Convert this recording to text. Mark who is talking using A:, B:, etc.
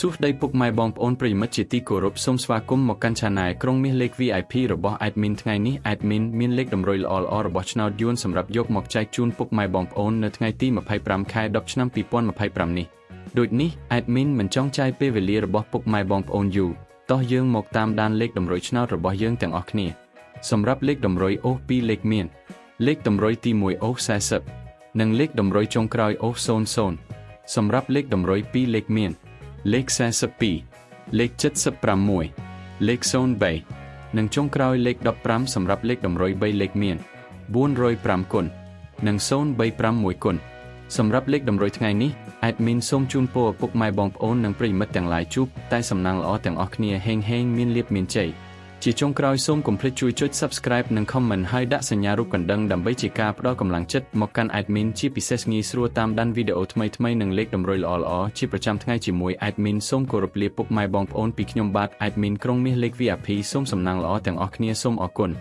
A: សួស្តីពុកម៉ែបងប្អូនប្រិយមិត្តជាទីគោរពសូមស្វាគមន៍មកកាន់ Channel ក្រុងមាសលេខ VIP របស់ Admin ថ្ងៃនេះ Admin មានលេខតម្រុយល្អៗរបស់ឆ្នោតយួនសម្រាប់យកមកចែកជូនពុកម៉ែបងប្អូននៅថ្ងៃទី25ខែ10ឆ្នាំ2025នេះដូចនេះ Admin មិនចង់ចាយពេលវេលារបស់ពុកម៉ែបងប្អូនយូរតោះយើងមកតាមដានលេខតម្រុយឆ្នោតរបស់យើងទាំងអស់គ្នាសម្រាប់លេខតម្រុយអូស2លេខមានលេខតម្រុយទី1អូស40និងលេខតម្រុយចុងក្រោយអូស00សម្រាប់លេខតម្រុយ2លេខមានលេខ42លេខ76លេខ03និងចុងក្រោយលេខ15សម្រាប់លេខតម្រុយ3លេខមាន405គុណនិង035គុណសម្រាប់លេខតម្រុយថ្ងៃនេះ Admin សូមជូនពរពុកម៉ែបងប្អូននិងប្រិយមិត្តទាំងឡាយជួបតែសំណាងល្អទាំងអស់គ្នាហេងមានលាភមានជ័យជាចុងក្រោយសូមកុំភ្លេចជួយចុច Subscribe និង Comment ហើយដាក់សញ្ញារូបកណ្ដឹងដើម្បីជាការផ្ដល់កម្លាំងចិត្តមកកាន់ Admin ជាពិសេសងាយស្រួលតាមដានវីដេអូថ្មីៗនិងលេខតម្រុយល្អៗជាប្រចាំថ្ងៃជាមួយ Admin សូមគោរពលាពុកម៉ែបងប្អូនពីខ្ញុំបាទ Admin ក្រុងមាសលេខ VIP សូមសំណាងល្អទាំងអស់គ្នាសូមអរគុណ